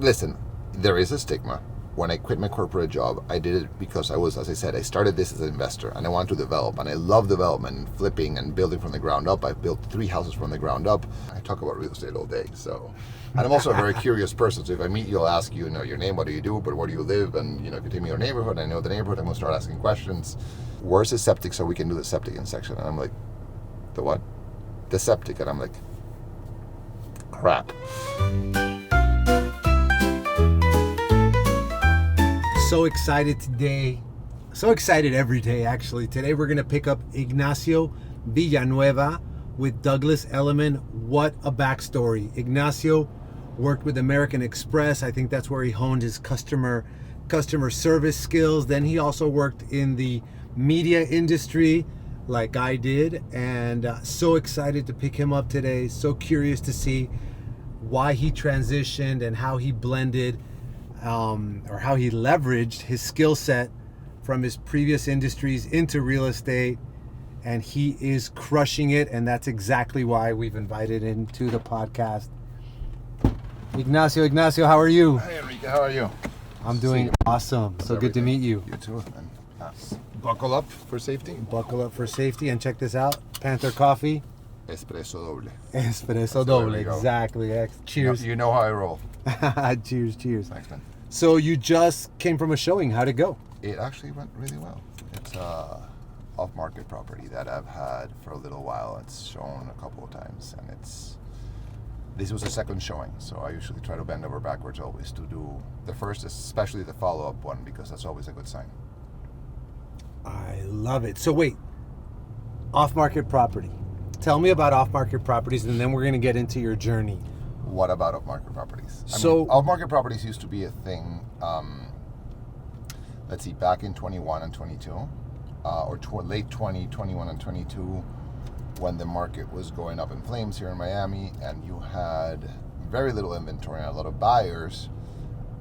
listen, there is a stigma. When I quit my corporate job, I did it because I was, as I said, I started this as an investor and I wanted to develop, and I love development and flipping and building from the ground up. I've built 3 houses from the ground up. I talk about real estate all day, so. And I'm also a very curious person, so if I meet you, I'll ask you, your name, what do you do, but where do you live, and if you take me to your neighborhood, I know the neighborhood, I'm going to start asking questions. Where's the septic so we can do the septic in section? And I'm like, the what? The septic. And I'm like, crap. So excited today. So excited every day, actually. Today we're going to pick up Ignacio Villanueva with Douglas Elliman. What a backstory. Ignacio worked with American Express. I think that's where he honed his customer service skills. Then he also worked in the media industry like I did. And so excited to pick him up today. So curious to see why he transitioned and how he blended or how he leveraged his skill set from his previous industries into real estate. And he is crushing it, and that's exactly why we've invited him to the podcast. Ignacio, how are you? Hi, Enrique, how are you? I'm doing awesome. So good to meet you. You too. And buckle up for safety. Buckle up for safety, and check this out. Panther Coffee. Espresso doble. Espresso doble, exactly. Cheers. You know how I roll. Cheers. Thanks, man. So you just came from a showing. How'd it go? It actually went really well. It's off-market property that I've had for a little while. It's shown a couple of times, and this was a second showing, so I usually try to bend over backwards always to do the first, especially the follow-up one, because that's always a good sign. I love it. So wait, off-market property. Tell me about off-market properties, and then we're going to get into your journey. What about off-market properties? Off-market properties used to be a thing, let's see, back in 21 and 22. Late 20, 21, and 22, when the market was going up in flames here in Miami, and you had very little inventory and a lot of buyers.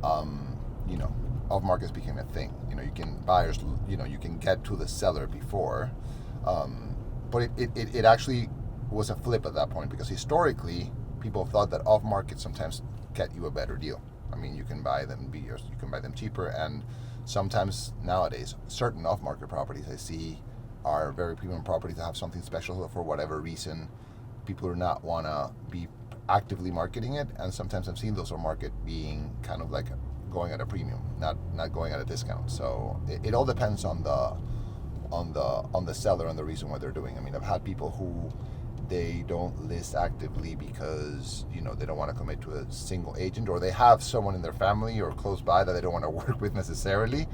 Off markets became a thing. You can get to the seller before, but it actually was a flip at that point, because historically people thought that off market sometimes get you a better deal. I mean, you can buy them cheaper, and sometimes nowadays, certain off-market properties I see are very premium properties that have something special for whatever reason. People do not want to be actively marketing it, and sometimes I've seen those on market being kind of like going at a premium, not going at a discount. So it all depends on the seller and the reason why they're doing. I mean, I've had people who they don't list actively because they don't want to commit to a single agent, or they have someone in their family or close by that they don't want to work with necessarily,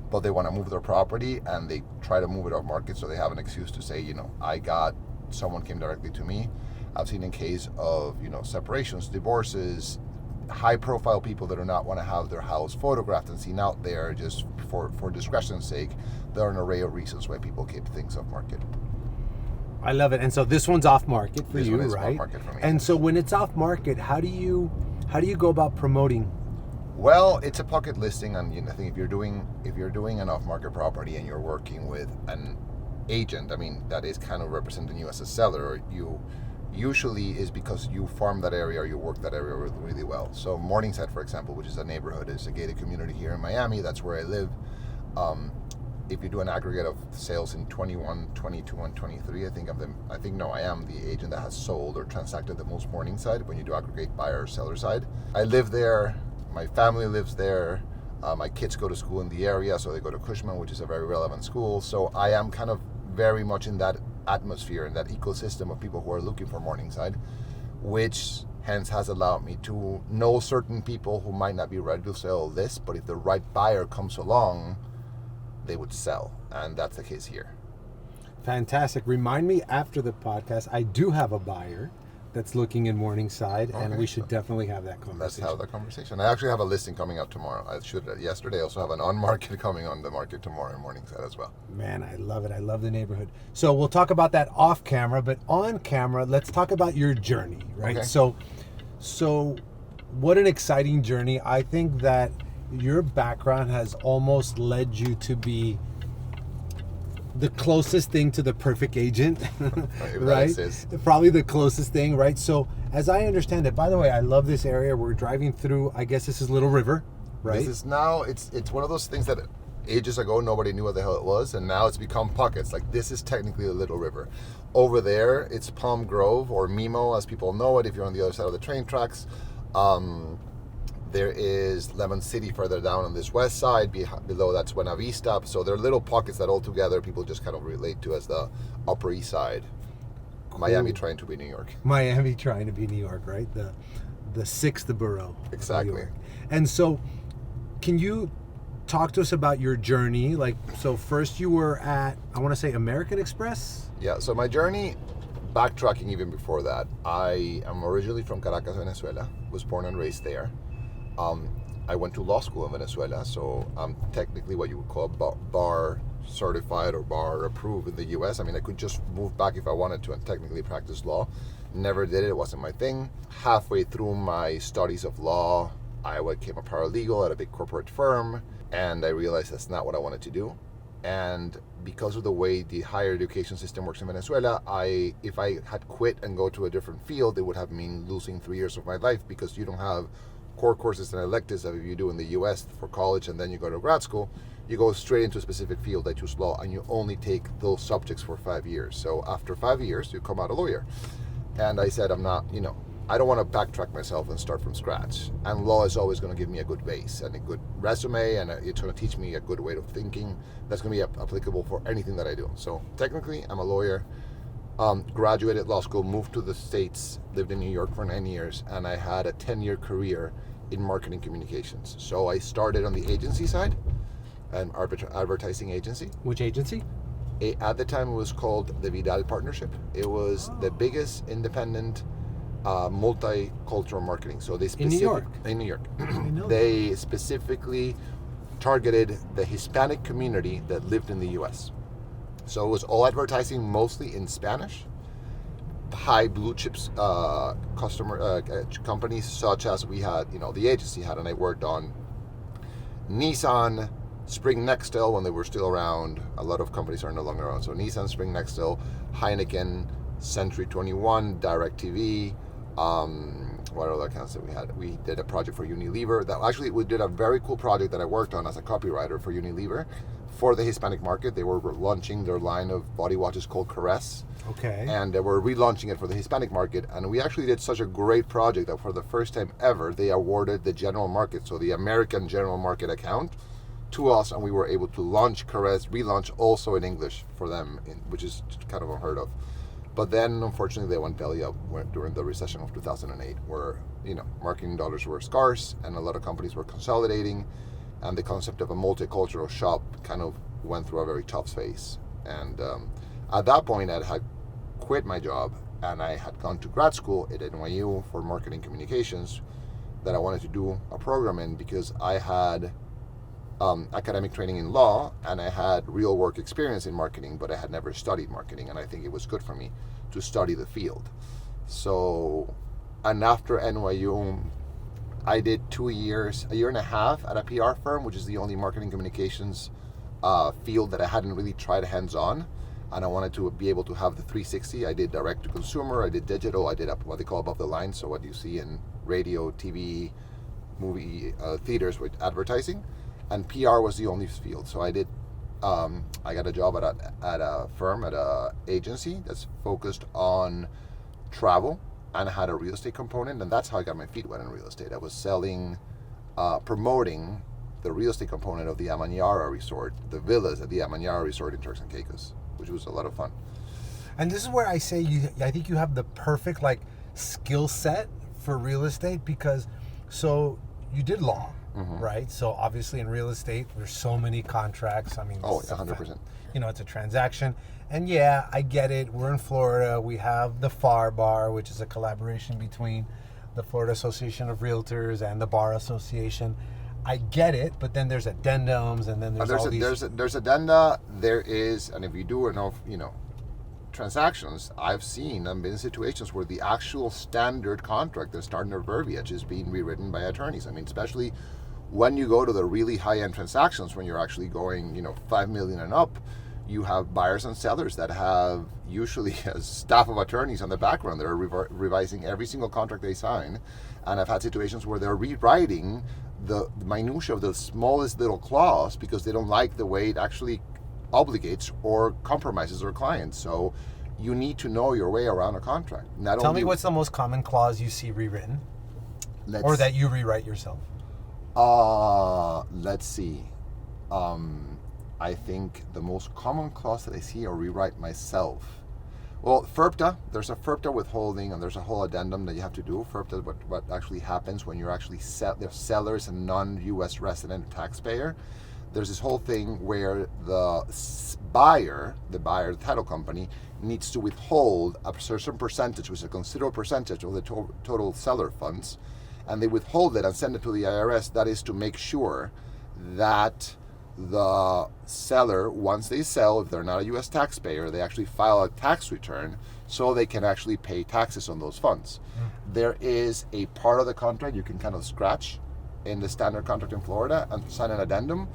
but they want to move their property and they try to move it off market, so they have an excuse to say, someone came directly to me. I've seen in case of separations, divorces, high profile people that do not want to have their house photographed and seen out there just for discretion's sake. There are an array of reasons why people keep things off market. I love it. And so this one's off market for you, right? This one is off market for me. And so when it's off market, how do you go about promoting? Well, it's a pocket listing, and I think if you're doing an off market property and you're working with an agent, I mean, that is kind of representing you as a seller. You usually is because you farm that area or you work that area really well. So Morningside, for example, which is a neighborhood, is a gated community here in Miami. That's where I live. If you do an aggregate of sales in 21, 22, and 23, I am the agent that has sold or transacted the most Morningside when you do aggregate buyer or seller side. I live there. My family lives there. My kids go to school in the area, so they go to Cushman, which is a very relevant school. So I am kind of very much in that atmosphere, in that ecosystem of people who are looking for Morningside, which hence has allowed me to know certain people who might not be ready to sell this, but if the right buyer comes along, they would sell, and that's the case here. Fantastic. Remind me after the podcast. I do have a buyer that's looking in Morningside, and we should definitely have that conversation. Let's have that conversation. I actually have a listing coming out tomorrow. I should yesterday. I also have an on-market coming on the market tomorrow in Morningside as well. Man, I love it. I love the neighborhood. So we'll talk about that off camera, but on camera, let's talk about your journey, right? Okay. So what an exciting journey. I think that your background has almost led you to be the closest thing to the perfect agent, If right? that exists. Probably the closest thing, right? So as I understand it, by the way, I love this area. We're driving through, I guess this is Little River, right? This is now, it's one of those things that ages ago nobody knew what the hell it was, and now it's become pockets. Like, this is technically the Little River. Over there, it's Palm Grove, or Mimo as people know it if you're on the other side of the train tracks. There is Lemon City further down on this west side. Below that's Buena Vista. So they're little pockets that all together people just kind of relate to as the Upper East Side. Cool. Miami trying to be New York. Miami trying to be New York, right? The sixth borough. of Exactly. New York. And so, can you talk to us about your journey? Like, so first you were at, I want to say, American Express? Yeah, so my journey, backtracking even before that, I am originally from Caracas, Venezuela. Was born and raised there. I went to law school in Venezuela, so I'm technically what you would call bar certified or bar approved in the U.S. I mean, I could just move back if I wanted to and technically practice law. Never did it. It wasn't my thing. Halfway through my studies of law, I became a paralegal at a big corporate firm, and I realized that's not what I wanted to do. And because of the way the higher education system works in Venezuela, if I had quit and go to a different field, it would have mean losing 3 years of my life, because you don't have core courses and electives that you do in the US for college, and then you go to grad school. You go straight into a specific field. I choose law, and you only take those subjects for 5 years. So after 5 years, you come out a lawyer. And I said, I'm not, I don't want to backtrack myself and start from scratch. And law is always going to give me a good base and a good resume, and it's going to teach me a good way of thinking that's going to be applicable for anything that I do. So technically, I'm a lawyer. Graduated law school, moved to the States, lived in New York for 9 years, and I had a 10-year career in marketing communications. So I started on the agency side, an advertising agency. Which agency? At the time, it was called the Vidal Partnership. It was the biggest independent multicultural marketing. So they In New York? In New York. I know They specifically targeted the Hispanic community that lived in the U.S. So it was all advertising, mostly in Spanish. High blue chips customer companies, such as we had, the agency had, and I worked on Nissan, Spring Nextel when they were still around. A lot of companies are no longer around. So Nissan, Spring Nextel, Heineken, Century 21, DirecTV. What other accounts that we had? We did a project for Unilever. We did a very cool project that I worked on as a copywriter for Unilever for the Hispanic market. They were launching their line of body washes called Caress. Okay. And they were relaunching it for the Hispanic market. And we actually did such a great project that for the first time ever, they awarded the general market, so the American general market account, to us, and we were able to launch Caress, relaunch also in English for them, which is kind of unheard of. But then, unfortunately, they went belly up during the recession of 2008, where marketing dollars were scarce and a lot of companies were consolidating, and the concept of a multicultural shop kind of went through a very tough phase. And at that point, I had quit my job, and I had gone to grad school at NYU for marketing communications that I wanted to do a program in, because I had academic training in law and I had real work experience in marketing, but I had never studied marketing, and I think it was good for me to study the field. So, and after NYU, I did 2 years, a year and a half at a PR firm, which is the only marketing communications field that I hadn't really tried hands-on, and I wanted to be able to have the 360. I did direct to consumer, I did digital, I did what they call above the line, so what you see in radio, TV, movie, theaters with advertising. And PR was the only field. So I did. I got a job at a firm, at a agency that's focused on travel, and I had a real estate component, and that's how I got my feet wet in real estate. I was selling, promoting the real estate component of the Amanyara Resort, the villas at the Amanyara Resort in Turks and Caicos, which was a lot of fun. And this is where I say I think you have the perfect skill set for real estate, because so you did law. Mm-hmm. Right, so obviously in real estate, there's so many contracts. I mean, 100%. It's a transaction, and yeah, I get it. We're in Florida. We have the FAR Bar, which is a collaboration between the Florida Association of Realtors and the Bar Association. I get it, but then there's addendums, and then there's addenda. There is, and if you do enough, transactions, I've been in situations where the actual standard contract, the standard verbiage, is being rewritten by attorneys. I mean, especially when you go to the really high-end transactions, when you're actually going, $5 million and up, you have buyers and sellers that have usually a staff of attorneys on the background that are revising every single contract they sign. And I've had situations where they're rewriting the minutia of the smallest little clause because they don't like the way it actually obligates or compromises their clients. So you need to know your way around a contract. Tell me what's the most common clause you see rewritten or that you rewrite yourself? Let's see. I think the most common clause that I see or rewrite myself. Well, FIRPTA, there's a FIRPTA withholding and there's a whole addendum that you have to do. FIRPTA, what actually happens when you're actually there's sellers and non-U.S. resident taxpayer. There's this whole thing where the buyer, the title company, needs to withhold a certain percentage, which is a considerable percentage of the total seller funds, and they withhold it and send it to the IRS. That is to make sure that the seller, once they sell, if they're not a U.S. taxpayer, they actually file a tax return so they can actually pay taxes on those funds. There is a part of the contract you can kind of scratch in the standard contract in Florida and sign an addendum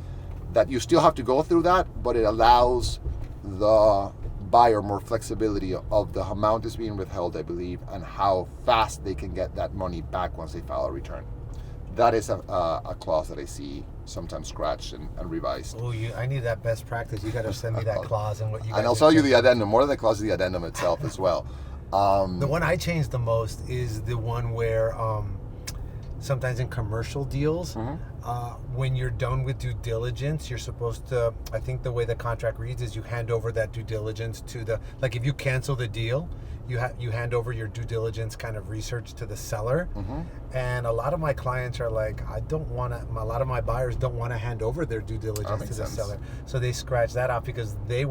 that you still have to go through that, but it allows the buyer more flexibility of the amount is being withheld, I believe, and how fast they can get that money back once they file a return. That is a clause that I see sometimes scratched and revised. Oh, I need that best practice. You got to send me that clause and what you. And I'll tell you the addendum. More than the clause, the addendum itself as well. The one I changed the most is the one where sometimes in commercial deals, when you're done with due diligence, you're supposed to. I think the way the contract reads is you hand over that due diligence to the. Like if you cancel the deal, you hand over your due diligence kind of research to the seller. And a lot of my clients are like, I don't want to. A lot of my buyers don't want to hand over their due diligence to the seller, so they scratch that out because they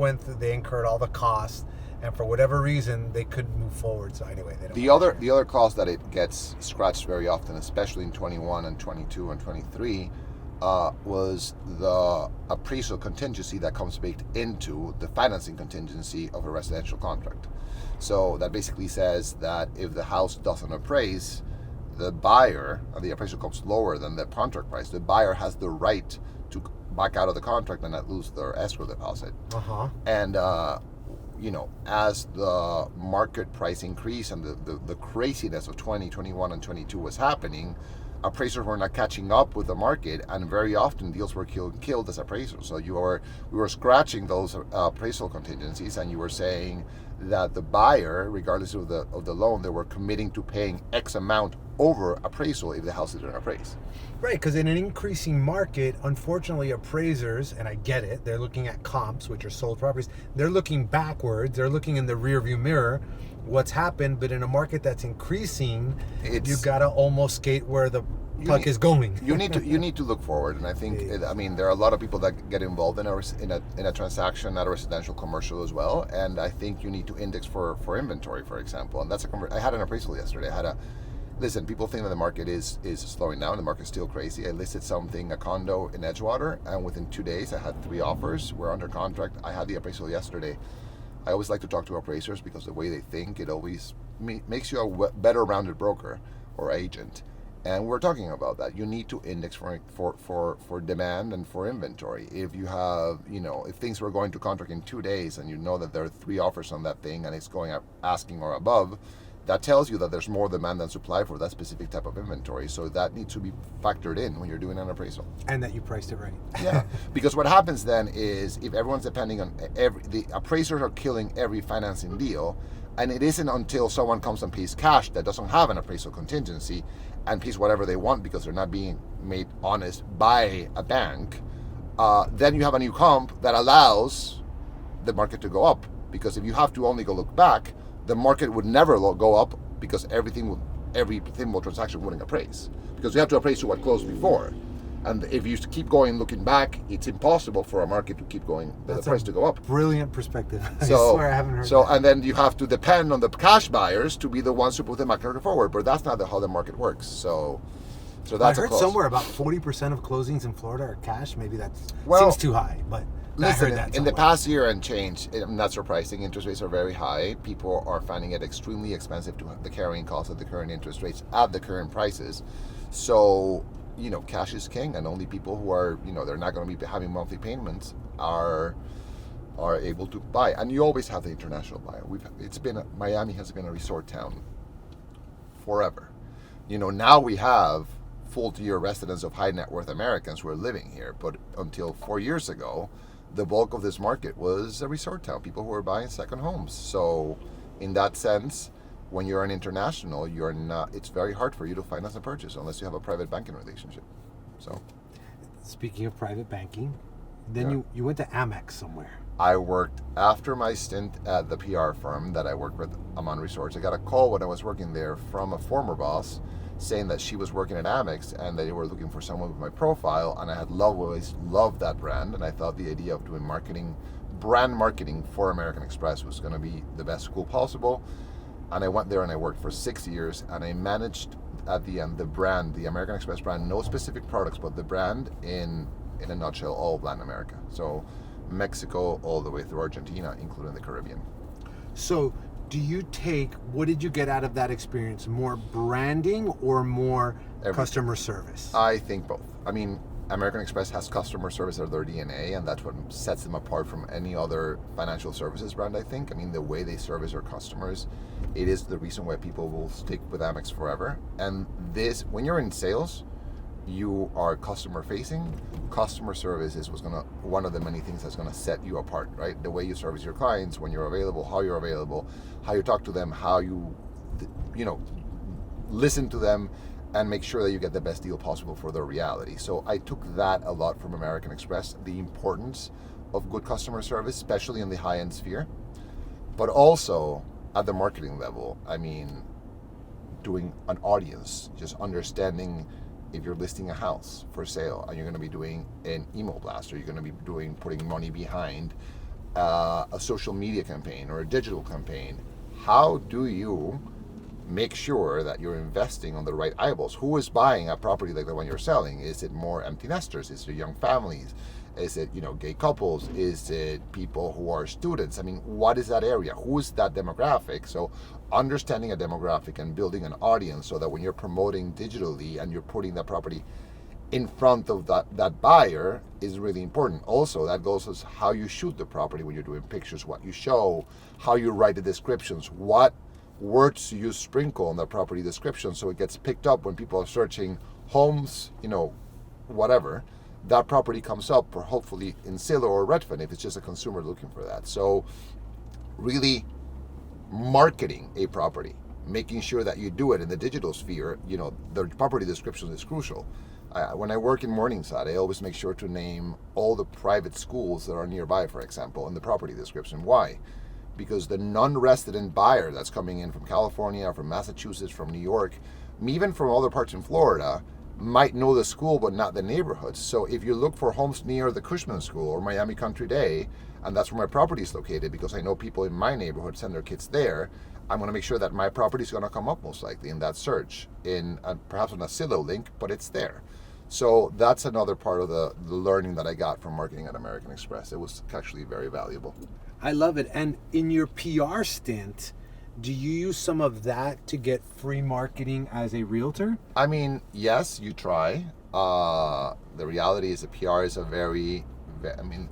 incurred all the costs, and for whatever reason they couldn't move forward. So anyway, they don't. The other clause that it gets scratched very often, especially in 21 and 22 and 23, was the appraisal contingency that comes baked into the financing contingency of a residential contract. So that basically says that if the house doesn't appraise, the buyer, and the appraisal comes lower than the contract price, the buyer has the right to back out of the contract and not lose their escrow deposit. And as the market price increased and the craziness of 20, 21, and 22 was happening, appraisers were not catching up with the market, and very often deals were killed as appraisers. So we were scratching those appraisal contingencies, and you were saying that the buyer, regardless of the loan, they were committing to paying X amount over appraisal if the house didn't appraise. Right, because in an increasing market, unfortunately, appraisers, and I get it, they're looking at comps, which are sold properties. They're looking backwards. They're looking in the rearview mirror, what's happened. But in a market that's increasing, you gotta almost skate where the puck is going. You need to look forward, and I think there are a lot of people that get involved in a transaction, not a residential, commercial as well. And I think you need to index for inventory, for example. And that's I had an appraisal yesterday. Listen, people think that the market is slowing down. The market's still crazy. I listed a condo in Edgewater, and within 2 days I had 3 offers. We're under contract. I had the appraisal yesterday. I always like to talk to appraisers because the way they think, it always makes you a better rounded broker or agent. And we're talking about that. You need to index for demand and for inventory. If you have, if things were going to contract in 2 days and you know that there are 3 offers on that thing and it's going up asking or above, that tells you that there's more demand than supply for that specific type of inventory. So that needs to be factored in when you're doing an appraisal. And that you priced it right. Yeah, because what happens then is if everyone's depending on the appraisers are killing every financing deal, and it isn't until someone comes and pays cash that doesn't have an appraisal contingency and pays whatever they want because they're not being made honest by a bank, then you have a new comp that allows the market to go up. Because if you have to only go look back, the market would never go up because every thimble transaction wouldn't appraise. Because you have to appraise to what closed before. And if you keep going looking back, it's impossible for a market to keep going, the price to go up. Brilliant perspective. I swear I haven't heard that. And then you have to depend on the cash buyers to be the ones who put the market forward, but that's not how the market works. So that's I heard somewhere about 40% of closings in Florida are cash. Maybe that Well, seems too high, but listen, in the past year and change, not surprising, interest rates are very high. People are finding it extremely expensive to the carrying cost of the current interest rates at the current prices. So, cash is king, and only people who are, they're not going to be having monthly payments are are able to buy. And you always have the international buyer. Miami has been a resort town forever. Now we have full-tier residents of high net worth Americans who are living here, but until 4 years ago, the bulk of this market was a resort town, people who were buying second homes. So in that sense, when you're an international, it's very hard for you to finance a purchase unless you have a private banking relationship. So Speaking of private banking, then Yeah. you went to Amex somewhere. I worked after my stint at the PR firm that I worked with, Amon Resorts. I got a call when I was working there from a former boss saying that she was working at Amex and they were looking for someone with my profile, and I had always loved that brand, and I thought the idea of doing brand marketing for American Express was going to be the best school possible. And I went there and I worked for 6 years, and I managed at the end the brand, the American Express brand, no specific products, but the brand in a nutshell, all of Latin America. So Mexico all the way through Argentina, including the Caribbean. So, what did you get out of that experience? More branding or more Everything. customer service? I think both. I mean, American Express has customer service as their DNA, and that's what sets them apart from any other financial services brand, I think. I mean, the way they service their customers, it is the reason why people will stick with Amex forever. And when you're in sales, you are customer facing. Customer service is one of the many things that's going to set you apart, right? The way you service your clients, when you're available, how you talk to them, how you listen to them, and make sure that you get the best deal possible for their reality. So I took that a lot from American Express, the importance of good customer service, especially in the high-end sphere, but also at the marketing level. I mean, doing an audience, just understanding if you're listing a house for sale and you're going to be doing an email blast, or you're going to be putting money behind a social media campaign or a digital campaign, how do you make sure that you're investing on the right eyeballs? Who is buying a property like the one you're selling? Is it more empty nesters? Is it young families? Is it gay couples? Is it people who are students? I mean, what is that area? Who is that demographic? So understanding a demographic and building an audience so that when you're promoting digitally and you're putting that property in front of that buyer is really important. Also, that goes as how you shoot the property when you're doing pictures, what you show, how you write the descriptions, what words you sprinkle on the property description so it gets picked up when people are searching homes, whatever. That property comes up, or hopefully in Zillow or Redfin if it's just a consumer looking for that. So really marketing a property, making sure that you do it in the digital sphere, the property description is crucial. When I work in Morningside, I always make sure to name all the private schools that are nearby, for example, in the property description. Why? Because the non-resident buyer that's coming in from California, from Massachusetts, from New York, even from other parts in Florida, might know the school but not the neighborhood. So if you look for homes near the Cushman School or Miami Country Day, and that's where my property is located because I know people in my neighborhood send their kids there, I'm going to make sure that my property is going to come up most likely in that search, perhaps on a Zillow link, but it's there. So that's another part of the learning that I got from marketing at American Express. It was actually very valuable. I love it. And in your PR stint, do you use some of that to get free marketing as a realtor? I mean, yes, you try. The reality is that PR is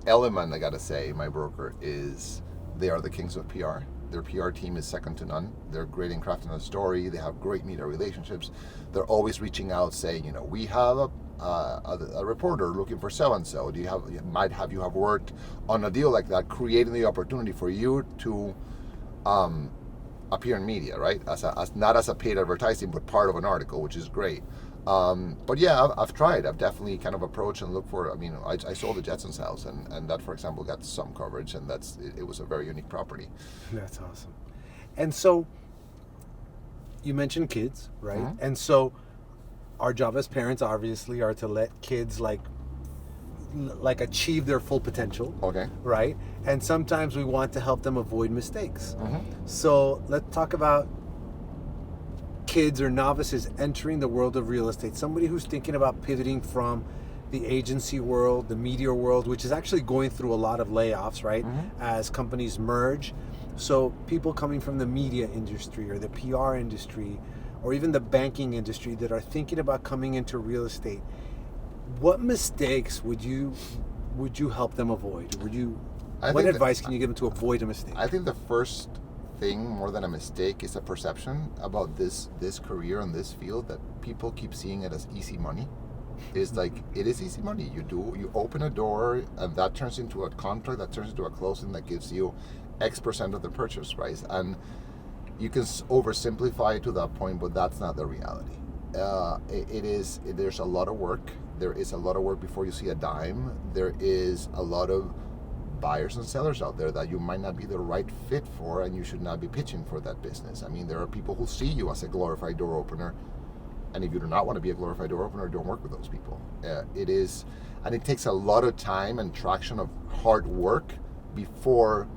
Element, I gotta say, my broker, they are the kings of PR. Their PR team is second to none. They're great in crafting a story. They have great media relationships. They're always reaching out saying, we have a reporter looking for so-and-so. You have worked on a deal like that, creating the opportunity for you to appear in media, right? Not as a paid advertising, but part of an article, which is great. But yeah, I've tried. I've definitely kind of approached and looked for. I sold the Jetsons house, and that, for example, got some coverage, and it was a very unique property. That's awesome. And so, you mentioned kids, right? Mm-hmm. And so, our job as parents, obviously, are to let kids like achieve their full potential. Okay. Right? And sometimes we want to help them avoid mistakes. Mm-hmm. So let's talk about kids or novices entering the world of real estate. Somebody who's thinking about pivoting from the agency world, the media world, which is actually going through a lot of layoffs, right? Mm-hmm. As companies merge. So people coming from the media industry or the PR industry or even the banking industry that are thinking about coming into real estate, what mistakes would you help them avoid? What advice can you give them to avoid a mistake? I think the first thing, more than a mistake, is a perception about this career and this field that people keep seeing it as easy money. It's like, it is easy money. You open a door and that turns into a contract, that turns into a closing that gives you X% of the purchase price. And you can oversimplify it to that point, but that's not the reality. There's a lot of work. There is a lot of work before you see a dime. There is a lot of buyers and sellers out there that you might not be the right fit for, and you should not be pitching for that business. I mean, there are people who see you as a glorified door opener, and if you do not want to be a glorified door opener, don't work with those people. It takes a lot of time and traction of hard work before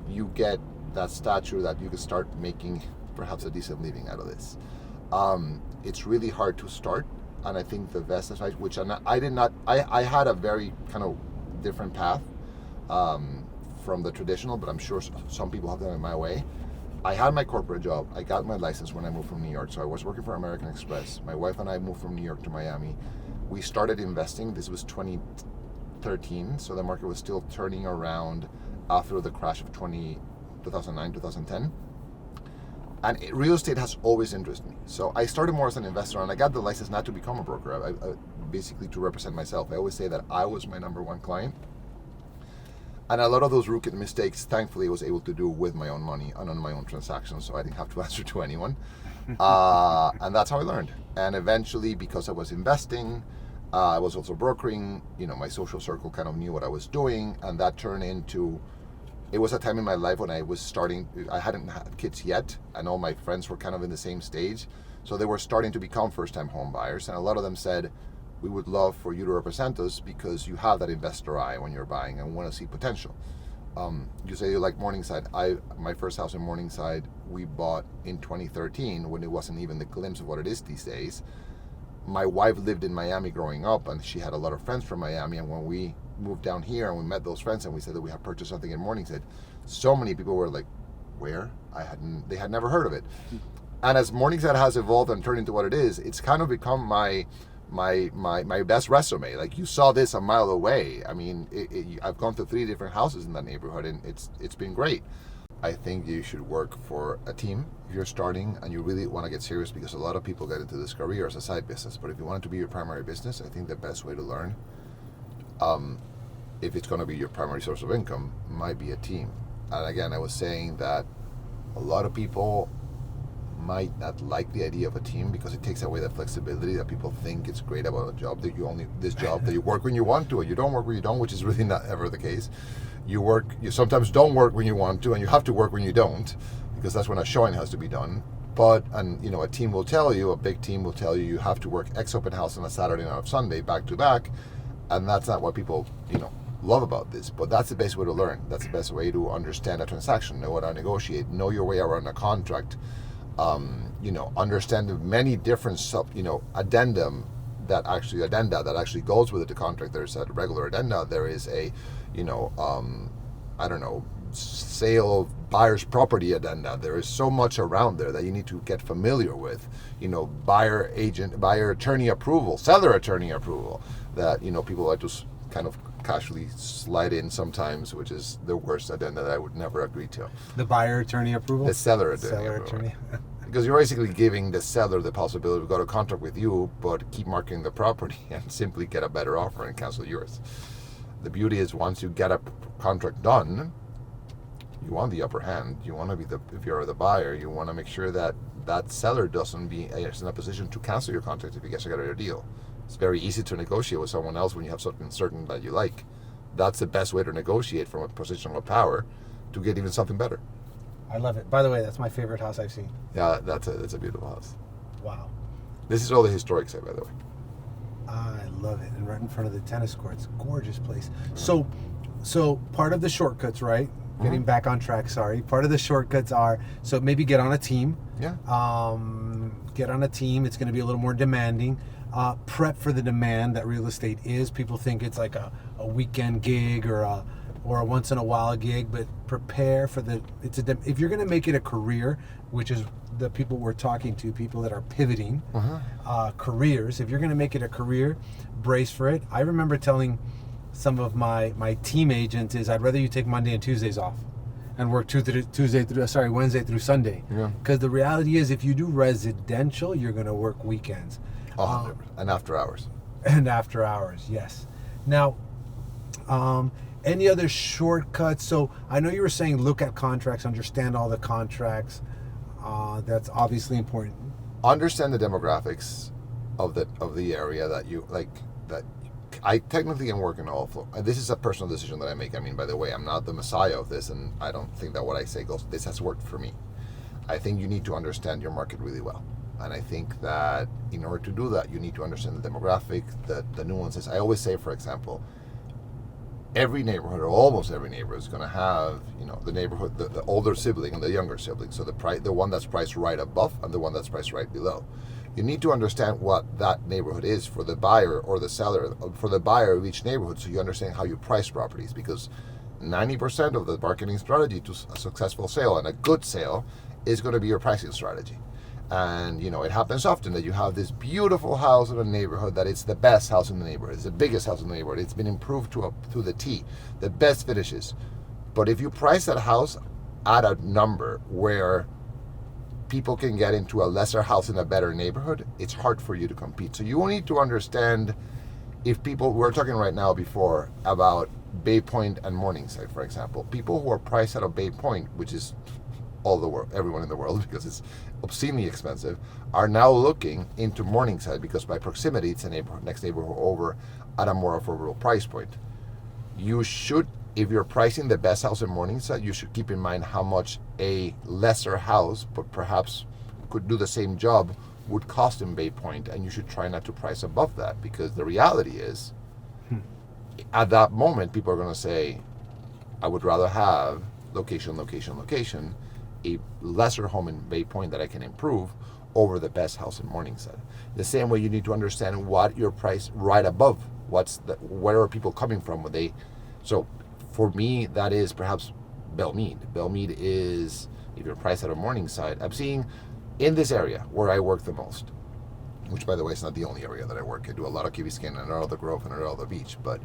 you get that stature that you can start making perhaps a decent living out of this. It's really hard to start, and I think the best advice, which I had a very kind of different path from the traditional, but I'm sure some people have done it my way. I had my corporate job. I got my license when I moved from New York, so I was working for American Express. My wife and I moved from New York to Miami. We started investing. This was 2013, so the market was still turning around after the crash of 2009, 2010. And real estate has always interested me. So I started more as an investor, and I got the license not to become a broker, I basically to represent myself. I always say that I was my number one client. And a lot of those rookie mistakes, thankfully, I was able to do with my own money and on my own transactions, so I didn't have to answer to anyone. And that's how I learned. And eventually, because I was investing, I was also brokering, my social circle kind of knew what I was doing, and that turned into, it was a time in my life when I was starting, I hadn't had kids yet, and all my friends were kind of in the same stage, so they were starting to become first-time home buyers, and a lot of them said, we would love for you to represent us because you have that investor eye when you're buying and want to see potential. You say you like Morningside. My first house in Morningside, we bought in 2013 when it wasn't even the glimpse of what it is these days. My wife lived in Miami growing up, and she had a lot of friends from Miami, and when we moved down here and we met those friends and we said that we had purchased something in Morningside, so many people were like, where? They had never heard of it. And as Morningside has evolved and turned into what it is, it's kind of become my best resume. Like, you saw this a mile away. I mean, I've gone to 3 different houses in that neighborhood, and it's been great. I think you should work for a team if you're starting and you really want to get serious, because a lot of people get into this career as a side business. But if you want it to be your primary business, I think the best way to learn, if it's going to be your primary source of income, might be a team. And again, I was saying that a lot of people might not like the idea of a team because it takes away that flexibility that people think it's great about a job, that you work when you want to, or you don't work when you don't, which is really not ever the case. You sometimes don't work when you want to, and you have to work when you don't, because that's when a showing has to be done. But a team will tell you, a big team will tell you, you have to work X open house on a Saturday and on a Sunday back to back, and that's not what people love about this. But that's the best way to learn. That's the best way to understand a transaction, know how to negotiate, know your way around a contract. Understand the many different addenda that actually goes with the contract. There's a regular addenda. There is a, sale of buyer's property addenda. There is so much around there that you need to get familiar with. Buyer attorney approval, seller attorney approval. That people like to kind of casually slide in sometimes, which is the worst addenda that I would never agree to. The buyer attorney approval? The seller attorney. Because you're basically giving the seller the possibility to go to contract with you, but keep marketing the property and simply get a better offer and cancel yours. The beauty is, once you get a contract done, you want the upper hand. You want to be if you're the buyer, you want to make sure that that seller doesn't be in a position to cancel your contract if you get a better deal. It's very easy to negotiate with someone else when you have something certain that you like. That's the best way to negotiate from a position of power to get even something better. I love it. By the way, that's my favorite house I've seen. Yeah, that's a beautiful house. Wow. This is all the historic side, by the way. I love it. And right in front of the tennis courts. Gorgeous place. So part of the shortcuts, right? Getting back on track, sorry. Part of the shortcuts are, so maybe get on a team. Yeah. Get on a team. It's going to be a little more demanding. Prep for the demand that real estate is. People think it's like a weekend gig or a once in a while gig, but prepare for if you're going to make it a career, which is the people we're talking to, people that are pivoting careers. If you're going to make it a career, brace for it. I remember telling some of my team agents is I'd rather you take Monday and Tuesdays off and work Wednesday through Sunday. Yeah. Because the reality is, if you do residential, you're going to work weekends. 100%. And after hours. And after hours, yes. Now, any other shortcuts? So I know you were saying look at contracts, understand all the contracts. That's obviously important. Understand the demographics of the area that you like. That I technically am working all floor. This is a personal decision that I make. I mean, by the way, I'm not the messiah of this, and I don't think that what I say goes. This has worked for me. I think you need to understand your market really well. And I think that in order to do that, you need to understand the demographic, the nuances. I always say, for example, every neighborhood, or almost every neighborhood, is going to have, the neighborhood, the older sibling and the younger sibling. So the one that's priced right above and the one that's priced right below. You need to understand what that neighborhood is for the buyer or the seller, for the buyer of each neighborhood, so you understand how you price properties. Because 90% of the marketing strategy to a successful sale and a good sale is going to be your pricing strategy. And it happens often that you have this beautiful house in a neighborhood that it's the best house in the neighborhood, it's the biggest house in the neighborhood, it's been improved to the T, the best finishes. But if you price that house at a number where people can get into a lesser house in a better neighborhood, it's hard for you to compete. So you need to understand, if people, we're talking right now before about Bay Point and Morningside, for example, people who are priced out of Bay Point, which is all the world, everyone in the world, because it's obscenely expensive, are now looking into Morningside because by proximity it's a next neighborhood over at a more affordable price point. You should, if you're pricing the best house in Morningside, you should keep in mind how much a lesser house, but perhaps could do the same job, would cost in Bay Point, and you should try not to price above that, because the reality is, at that moment, people are going to say, I would rather have location, a lesser home in Bay Point that I can improve over the best house in Morningside. The same way you need to understand what your price right above, where are people coming from when they, so for me, that is perhaps Belmead. Belmead is, if you're priced out of Morningside, I'm seeing in this area where I work the most, which by the way is not the only area that I work. I do a lot of Key Biscayne and all the Grove and all the beach, but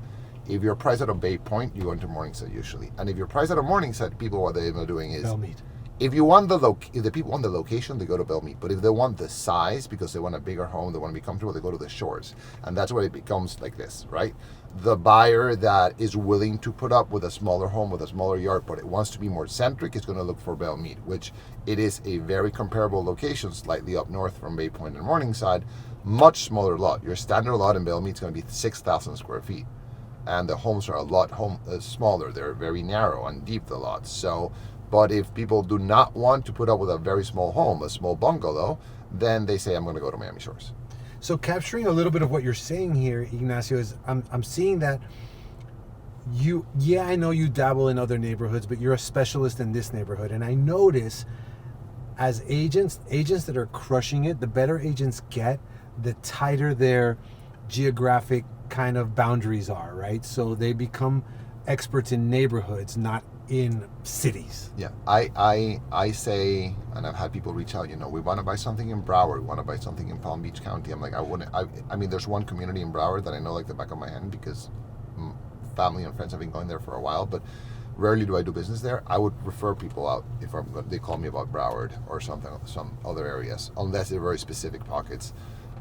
if you're priced out of Bay Point, you go into Morningside usually. And if you're priced out of Morningside, people, what they end up doing is Belmead. If the people want the location, they go to Belmead. But if they want the size, because they want a bigger home, they want to be comfortable, they go to the Shores. And that's where it becomes like this, right? The buyer that is willing to put up with a smaller home, with a smaller yard, but it wants to be more centric, is going to look for Belmead, which it is a very comparable location, slightly up north from Bay Point and Morningside, much smaller lot. Your standard lot in Belmead is going to be 6,000 square feet. And the homes are a lot smaller. They're very narrow and deep, the lots. So, but if people do not want to put up with a very small home, a small bungalow, then they say, I'm going to go to Miami Shores. So capturing a little bit of what you're saying here, Ignacio, is I'm seeing that I know you dabble in other neighborhoods, but you're a specialist in this neighborhood. And I notice as agents that are crushing it, the better agents get, the tighter their geographic kind of boundaries are, right? So they become experts in neighborhoods, not in cities. Yeah, I say, and I've had people reach out, we want to buy something in Broward, we want to buy something in Palm Beach County. I'm like, I mean, there's one community in Broward that I know like the back of my hand because family and friends have been going there for a while, but rarely do I do business there. I would refer people out if they call me about Broward or some other areas, unless they're very specific pockets.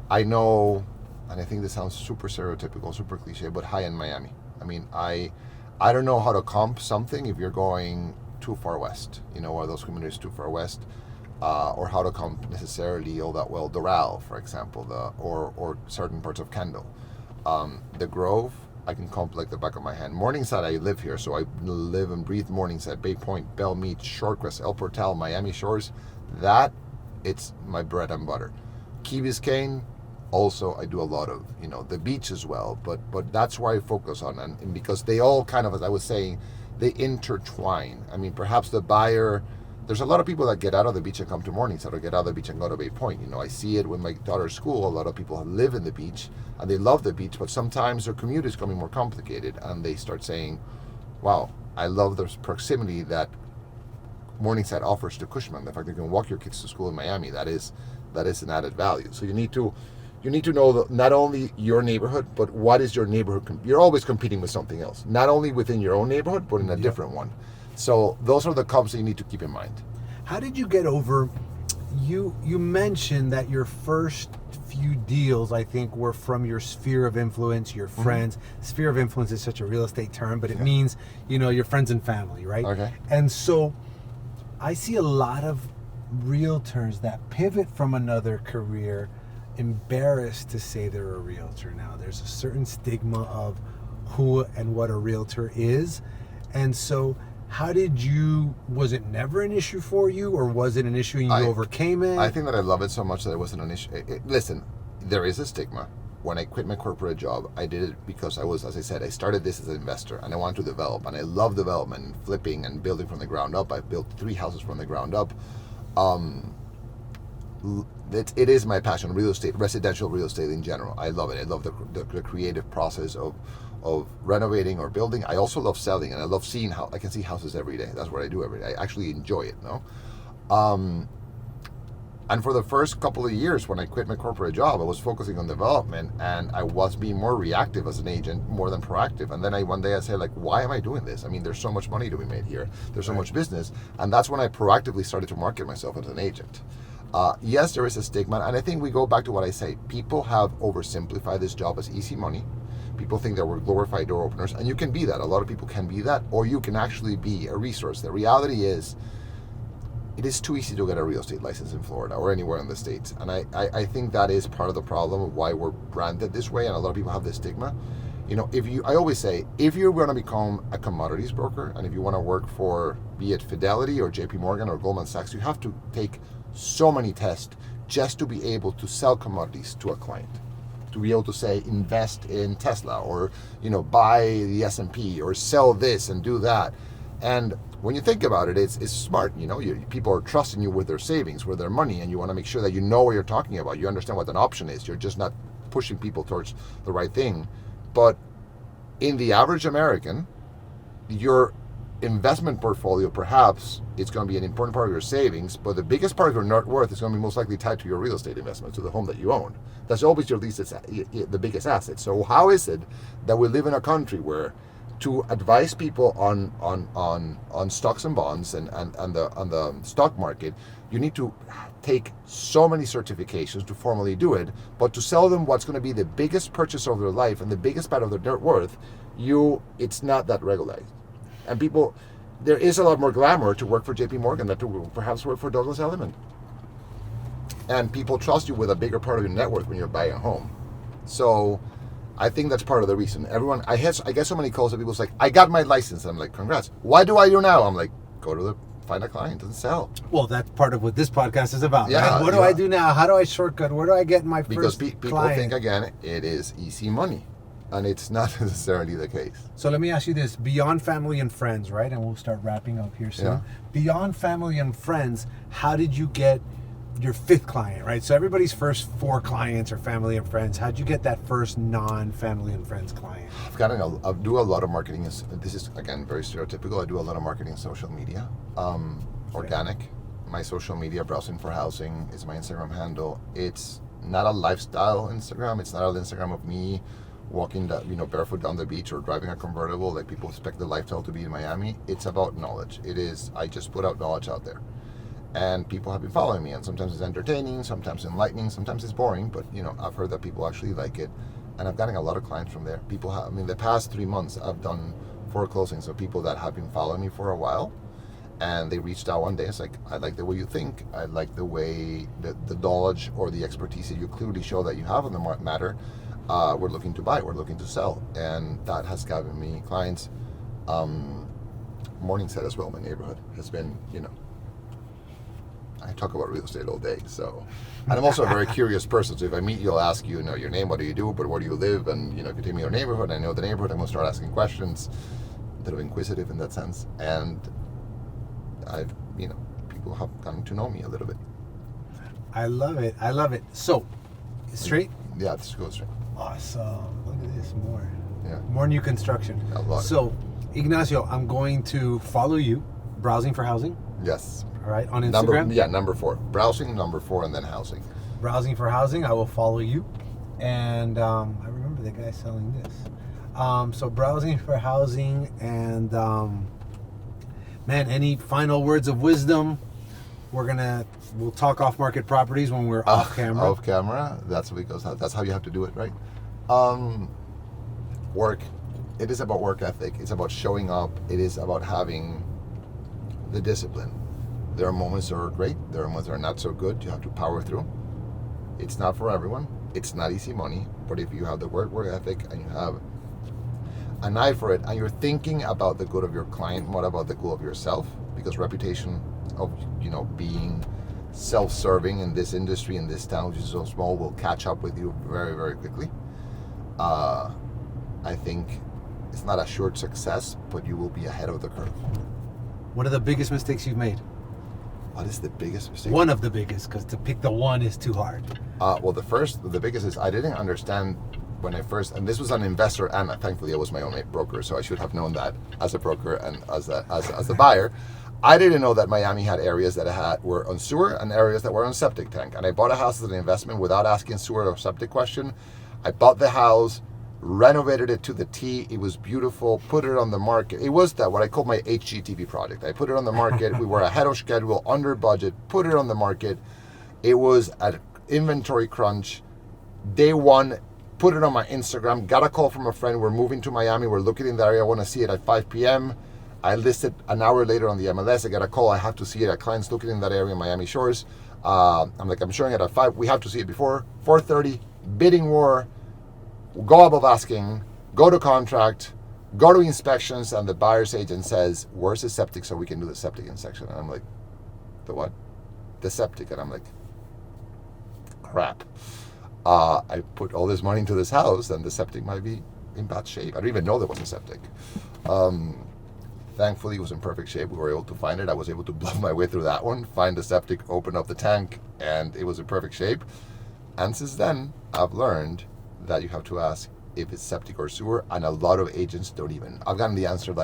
I know, and I think this sounds super stereotypical, super cliche, but high-end Miami. I mean, I don't know how to comp something if you're going too far west, are those communities too far west, or how to comp necessarily all that well Doral, for example, or certain parts of Kendall. The Grove, I can comp like the back of my hand. Morningside, I live here, so I live and breathe Morningside, Bay Point, Belmead, Shorecrest, El Portal, Miami Shores. That, it's my bread and butter. Key Biscayne, also I do a lot of the beach as well, but that's where I focus on, and because they all kind of, as I was saying, they intertwine. I mean, perhaps the buyer, there's a lot of people that get out of the beach and come to Morningside, or get out of the beach and go to Bay Point. I see it with my daughter's school. A lot of people live in the beach and they love the beach, but sometimes their commute is becoming more complicated, and they start saying, wow, I love the proximity that Morningside offers to Cushman. The fact that you can walk your kids to school in Miami, that is an added value. So you need to you need to know not only your neighborhood, but what is your neighborhood. You're always competing with something else, not only within your own neighborhood, but in a different one. So those are the comps that you need to keep in mind. How did you get over? You mentioned that your first few deals, I think, were from your sphere of influence, your friends. Sphere of influence is such a real estate term, but it means, your friends and family, right? Okay. And so I see a lot of realtors that pivot from another career embarrassed to say they're a realtor now. There's a certain stigma of who and what a realtor is. And so was it never an issue for you, or was it an issue and you overcame it? I think that I love it so much that it wasn't an issue. Listen, there is a stigma. When I quit my corporate job, I did it because as I said, I started this as an investor and I wanted to develop, and I love development and flipping and building from the ground up. I built 3 houses from the ground up. It is my passion, real estate, residential real estate in general. I love it. I love the creative process of renovating or building. I also love selling, and I love seeing how I can see houses every day. That's what I do every day. I actually enjoy it, and for the first couple of years when I quit my corporate job, I was focusing on development, and I was being more reactive as an agent more than proactive. And then one day I said, why am I doing this? I mean, there's so much money to be made here. There's so much business. And that's when I proactively started to market myself as an agent. Yes, there is a stigma, and I think we go back to what I say. People have oversimplified this job as easy money. People think that we're glorified door openers, and you can be that. A lot of people can be that, or you can actually be a resource. The reality is, it is too easy to get a real estate license in Florida or anywhere in the States. And I think that is part of the problem of why we're branded this way, and a lot of people have this stigma. I always say, if you're going to become a commodities broker, and if you want to work for, be it Fidelity or JP Morgan or Goldman Sachs, you have to take so many tests just to be able to sell commodities to a client. To be able to say, invest in Tesla, or buy the S&P, or sell this and do that. And when you think about it, it's smart. People are trusting you with their savings, with their money, and you want to make sure that you know what you're talking about. You understand what an option is. You're just not pushing people towards the right thing. But in the average American, your investment portfolio, perhaps it's going to be an important part of your savings, but the biggest part of your net worth is going to be most likely tied to your real estate investment, to the home that you own. That's always the biggest asset. So how is it that we live in a country where, to advise people on stocks and bonds and the stock market, you need to take so many certifications to formally do it, but to sell them what's going to be the biggest purchase of their life and the biggest part of their net worth, it's not that regularized. And people, there is a lot more glamour to work for JP Morgan than to perhaps work for Douglas Elliman. And people trust you with a bigger part of your net worth when you're buying a home. So I think that's part of the reason. I get so many calls that people's like, I got my license. I'm like, congrats. What do I do now? I'm like, find a client and sell. Well, that's part of what this podcast is about. Yeah, right? What do I do now? How do I shortcut? Where do I get my first Because people client? think, again, it is easy money. And it's not necessarily the case. So let me ask you this. Beyond family and friends, right? And we'll start wrapping up here soon. Yeah. Beyond family and friends, how did you get your 5th client, right? So everybody's first 4 clients are family and friends. How'd you get that first non-family and friends client? I do a lot of marketing. This is, again, very stereotypical. I do a lot of marketing in social media. Organic. My social media, Browsing for Housing, is my Instagram handle. It's not a lifestyle Instagram. It's not an Instagram of me walking barefoot down the beach or driving a convertible like people expect the lifestyle to be in Miami. It's about knowledge. I just put out knowledge out there. And people have been following me, and sometimes it's entertaining, sometimes enlightening, sometimes it's boring, but I've heard that people actually like it, and I've gotten a lot of clients from there. The past 3 months I've done 4 closings of people that have been following me for a while, and they reached out one day. It's like, I like the way you think, I like the way the knowledge or the expertise that you clearly show that you have on the matter. We're looking to buy, we're looking to sell, and that has gotten me clients. Morningside as well, my neighborhood has been, I talk about real estate all day, so, and I'm also a very curious person, so if I meet you, I'll ask you, your name, what do you do, but where do you live, and, if you tell me your neighborhood, I know the neighborhood, I'm going to start asking questions, a little inquisitive in that sense, and people have gotten to know me a little bit. I love it. So, straight? Yeah, let's go straight. Awesome. Look at this, more. Yeah. More new construction. A lot. So, Ignacio, I'm going to follow you, Browsing for Housing. Yes. All right, on Instagram? Number 4. Browsing, number 4, and then housing. Browsing for Housing, I will follow you. And I remember the guy selling this. So browsing for housing, and man, any final words of wisdom? We'll talk off market properties when we're off camera. Off camera, that's what it goes. That's how you have to do it, right? Work. It is about work ethic. It's about showing up. It is about having the discipline. There are moments that are great. There are moments that are not so good. You have to power through. It's not for everyone. It's not easy money. But if you have the work ethic and you have an eye for it, and you're thinking about the good of your client, not about the good of yourself, because reputation of being self-serving in this industry, in this town which is so small, will catch up with you very, very quickly. I think it's not assured success, but you will be ahead of the curve. What are the biggest mistakes you've made? What is the biggest mistake? One of the biggest, because to pick the one is too hard. Well, the biggest is I didn't understand when I first, and this was an investor, and thankfully I was my own broker, so I should have known that as a broker and as a buyer. I didn't know that Miami had areas that were on sewer and areas that were on septic tank. And I bought a house as an investment without asking sewer or septic question. I bought the house, renovated it to the T. It was beautiful. Put it on the market. It was what I call my HGTV project. I put it on the market. We were ahead of schedule, under budget. Put it on the market. It was an inventory crunch. Day one, put it on my Instagram. Got a call from a friend. We're moving to Miami. We're looking in the area. I want to see it at 5 p.m. I listed an hour later on the MLS. I got a call. I have to see it. A client's looking in that area in Miami Shores. I'm showing it at 5. We have to see it before 4:30. Bidding war. Go above asking. Go to contract. Go to inspections. And the buyer's agent says, "Where's the septic so we can do the septic inspection?" And I'm like, "The what?" "The septic." And I'm like, "Crap. I put all this money into this house, and the septic might be in bad shape." I didn't even know there was a septic. Thankfully, it was in perfect shape. We were able to find it. I was able to bluff my way through that one, find the septic, open up the tank, and it was in perfect shape. And since then, I've learned that you have to ask if it's septic or sewer, and a lot of agents don't even. I've gotten the answer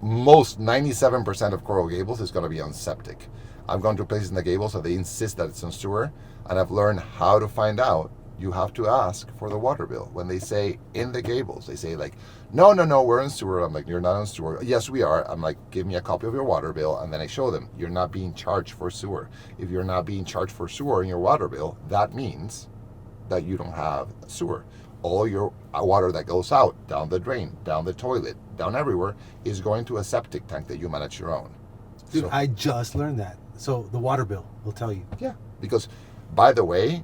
most 97% of Coral Gables is going to be on septic. I've gone to places in the Gables so they insist that it's on sewer, and I've learned how to find out. You have to ask for the water bill. When they say in the Gables, they say no, we're on sewer. I'm like, "You're not on sewer." "Yes, we are." I'm like, "Give me a copy of your water bill." And then I show them, you're not being charged for sewer. If you're not being charged for sewer in your water bill, that means that you don't have sewer. All your water that goes out, down the drain, down the toilet, down everywhere, is going to a septic tank that you manage your own. Dude, I just learned that. So the water bill will tell you. Yeah, because, by the way,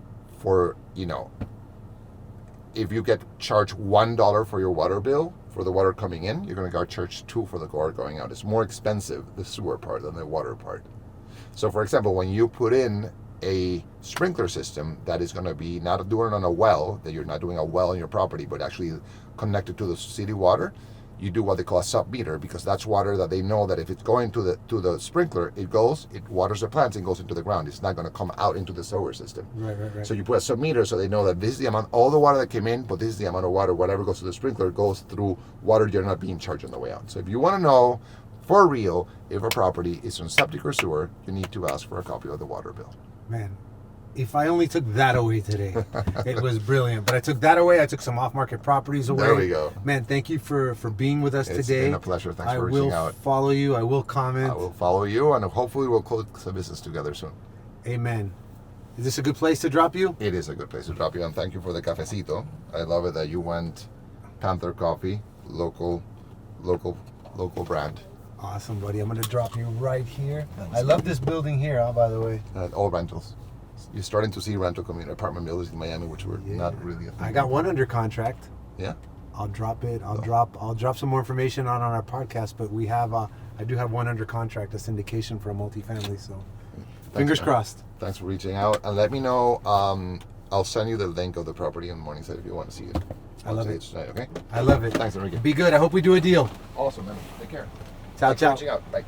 if you get charged $1 for your water bill for the water coming in, you're going to get charged $2 for the water going out. It's more expensive, the sewer part, than the water part. So, for example, when you put in a sprinkler system that is going to be not doing it on a well, that you're not doing a well on your property, but actually connected to the city water, you do what they call a sub-meter, because that's water that they know that if it's going to the sprinkler, it waters the plants and goes into the ground. It's not going to come out into the sewer system. Right. So you put a sub-meter so they know that this is the amount, all the water that came in, but this is the amount of water, whatever goes to the sprinkler goes through water you're not being charged on the way out. So if you want to know for real if a property is on septic or sewer, you need to ask for a copy of the water bill. Man, if I only took that away today, it was brilliant. But I took that away. I took some off-market properties away. There we go. Man, thank you for being with us today. It's been a pleasure. Thanks for reaching out. I will follow you. I will comment. I will follow you, and hopefully we'll close the business together soon. Amen. Is this a good place to drop you? It is a good place to drop you, and thank you for the cafecito. I love it that you went Panther Coffee, local brand. Awesome, buddy. I'm going to drop you right here. I love this building here, by the way. All rentals. You're starting to see rental community apartment buildings in Miami, which were not really a thing. I got one under contract. Yeah. I'll drop it. I'll drop some more information on our podcast, but we have I do have one under contract, a syndication for a multifamily, so fingers crossed. Thanks for reaching out, and let me know. I'll send you the link of the property on Morningside if you want to see it. I love it. Tonight, okay? I love it. Thanks, Enrique. Be good. I hope we do a deal. Awesome, man. Take care. Ciao, Thanks ciao. for reaching out. Bye.